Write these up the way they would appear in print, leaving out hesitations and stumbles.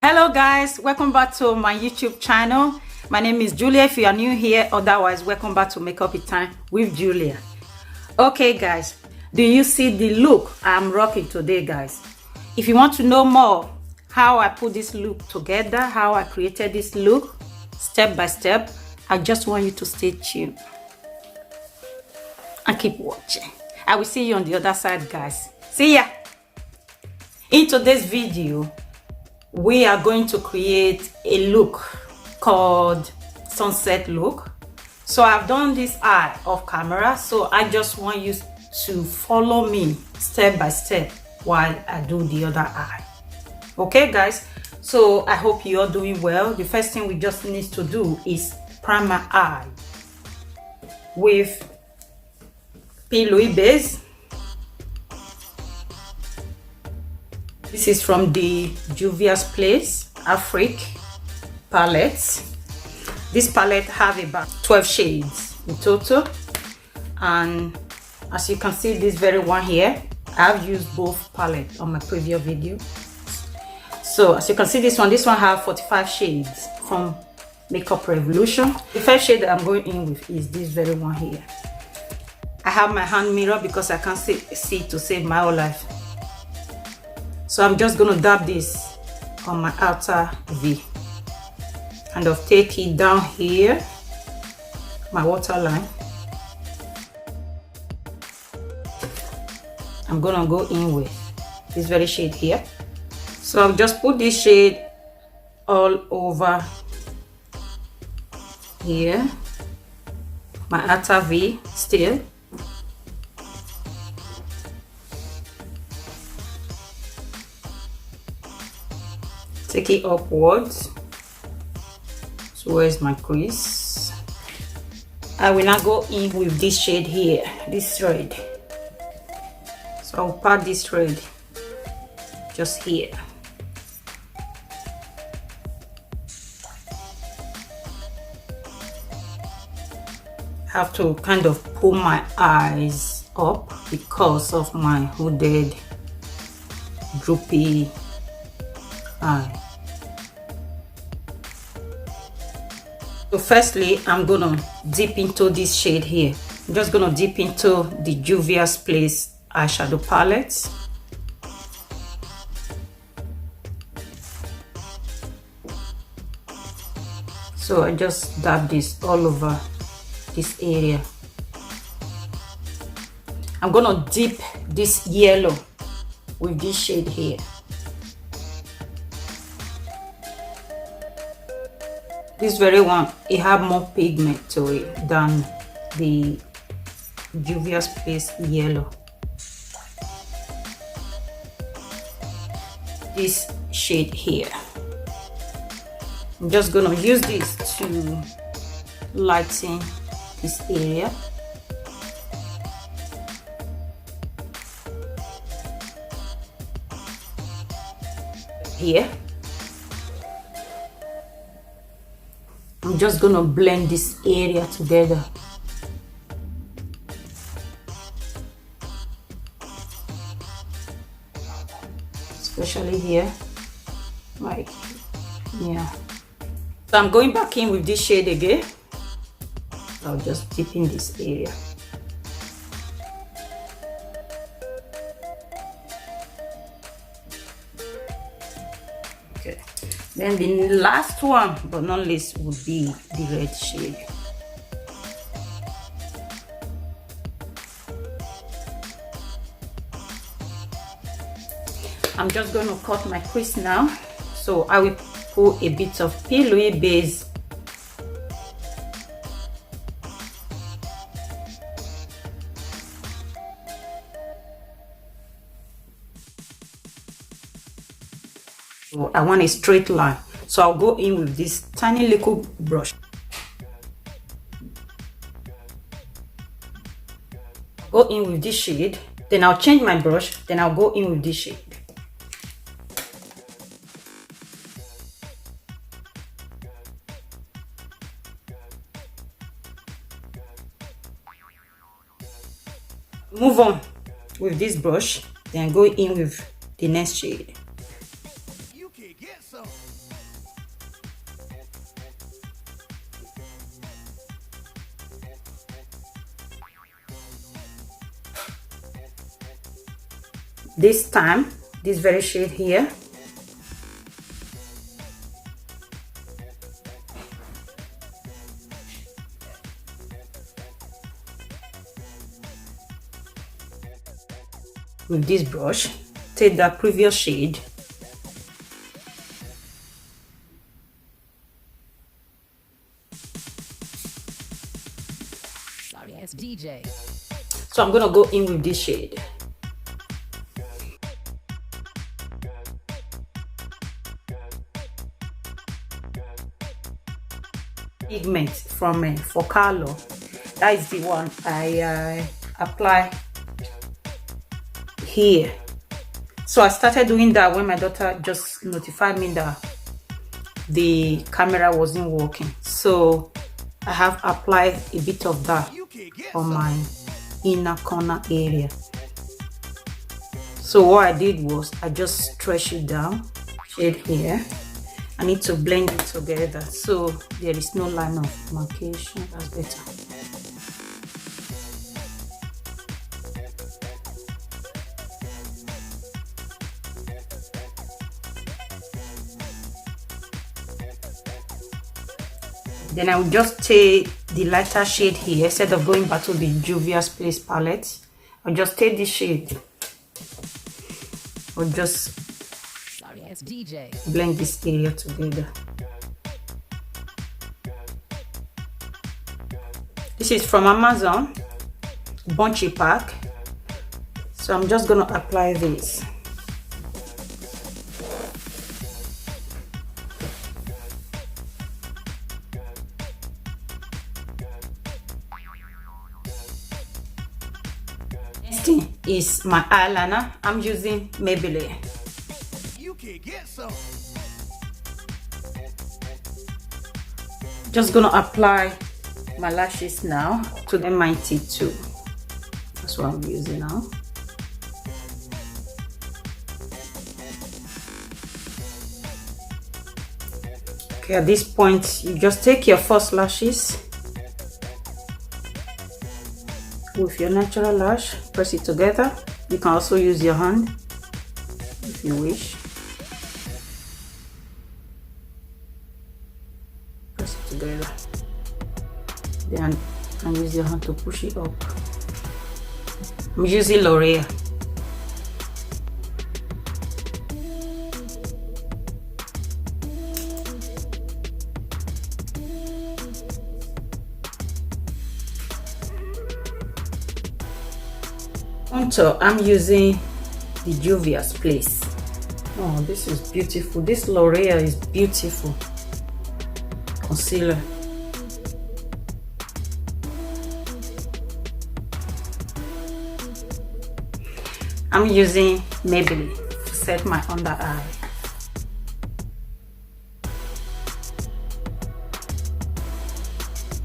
Hello guys, welcome back to my YouTube channel. My name is Julia. If you are new here, otherwise welcome back to Makeup Time with Julia. Okay guys, do you see the look I'm rocking today guys? If you want to know more how I put this look together, how I created this look step by step, I just want you to stay tuned and keep watching. I will see you on the other side guys. See ya. In today's video, we are going to create a look called sunset look. So I've done this eye off camera, so I just want you to follow me step by step while I do the other eye. Okay guys, so I hope you're doing well. The first thing we just need to do is prime my eye with Louis base. This is from the Juvias place, Afrique palette. This palette have about 12 shades in total, and as you can see, this very one here, I've used both palettes on my previous video. So as you can see, this one have 45 shades from Makeup Revolution. The first shade that I'm going in with is this very one here. I have my hand mirror because I can't see to save my whole life. So I'm just gonna dab this on my outer V, kind of take it down here, my waterline. I'm gonna go in with this very shade here. So I'll just put this shade all over here, my outer V still. Take it upwards. So where's my crease? I will now go in with this shade here, this red. So I'll pat this red just here. Have to kind of pull my eyes up because of my hooded, droopy eye. So firstly, I'm gonna dip into this shade here. I'm just gonna dip into the Juvias Place eyeshadow palette. So I just dab this all over this area. I'm gonna dip this yellow with this shade here. This very one, it have more pigment to it than the Juvia's Place yellow. This shade here. I'm just gonna use this to lighten this area. Here. I'm just gonna blend this area together. Especially here, like, yeah. So I'm going back in with this shade again. I'll just dip in this area. Okay. Then the last one, but not least, would be the red shade. I'm just going to cut my crease now. So I will put a bit of Louis base So I want a straight line, so I'll go in with this tiny little brush. Go in with this shade, then I'll change my brush, then I'll go in with this shade. Move on with this brush, then go in with the next shade. You can get some. this time this very shade here. With this brush, take that previous shade, sorry ass DJ. So I'm gonna go in with this shade. Pigment from Focalo. That is the one I apply here. So I started doing that when my daughter just notified me that the camera wasn't working. So I have applied a bit of that on my inner corner area. So what I did was I just stretched it down, shade here. I need to blend it together so there is no line of markation. That's better. Then I will just take the lighter shade here instead of going back to the Juvias Place palette. I'll just take this shade. I'll just DJ. Blend this area together. This is from Amazon, bunchy pack. So I'm just gonna apply this. Next thing is my eyeliner. I'm using Maybelline. Get some. Just gonna apply my lashes now to the Mighty 2. That's what I'm using now. Okay, at this point you just take your first lashes with your natural lash, press it together. You can also use your hand if you wish. Together, then you can use your hand to push it up. I'm using L'Oreal. Contour, I'm using the Juvias Place. Oh, this is beautiful. This L'Oreal is beautiful. Concealer. I'm using Maybelline to set my under eye.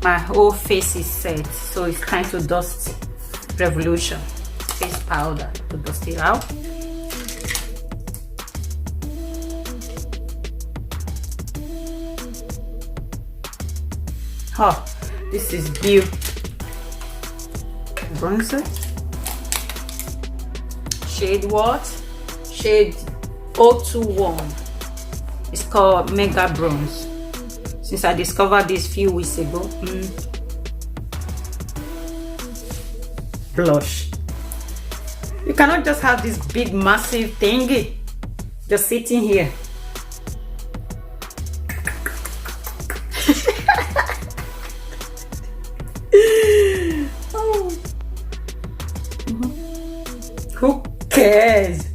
My whole face is set, so it's time to dust Revolution face powder to dust it out. Oh, this is beautiful. Bronzer. Shade what? Shade 021. It's called Mega Bronze. Since I discovered this few weeks ago. Blush. You cannot just have this big massive thingy just sitting here. Who cares?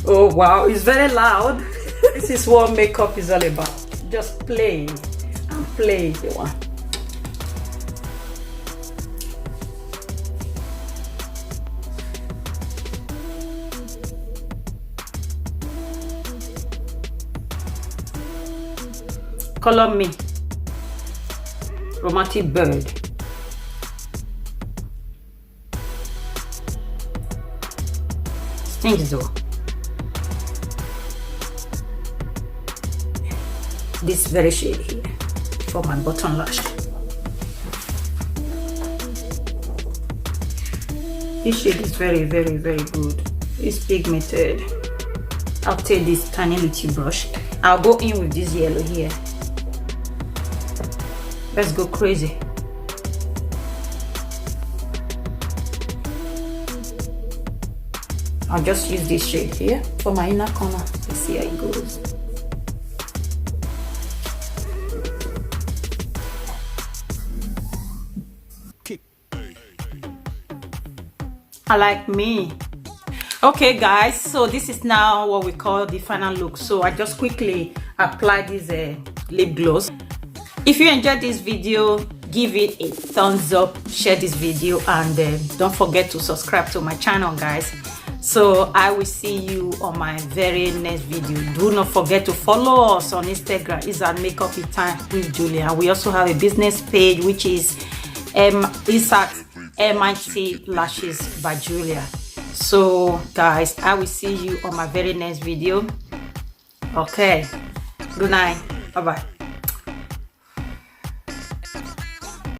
Oh wow, it's very loud. This is what makeup is all about. Just play and play the one. Color Me Romantic Bird. Stinks though. This very shade here for my bottom lash. This shade is very good. It's pigmented. I'll take this tiny little brush. I'll go in with this yellow here. Let's go crazy. I'll just use this shade here for my inner corner. Let's see how it goes. I like me. Okay guys, so this is now what we call the final look. So I just quickly apply this lip gloss. If you enjoyed this video, give it a thumbs up, share this video, and don't forget to subscribe to my channel, guys. So I will see you on my very next video. Do not forget to follow us on Instagram. It's at Makeup with Time with Julia. We also have a business page which is at MIT Lashes by Julia. So guys, I will see you on my very next video. Okay, good night, bye bye.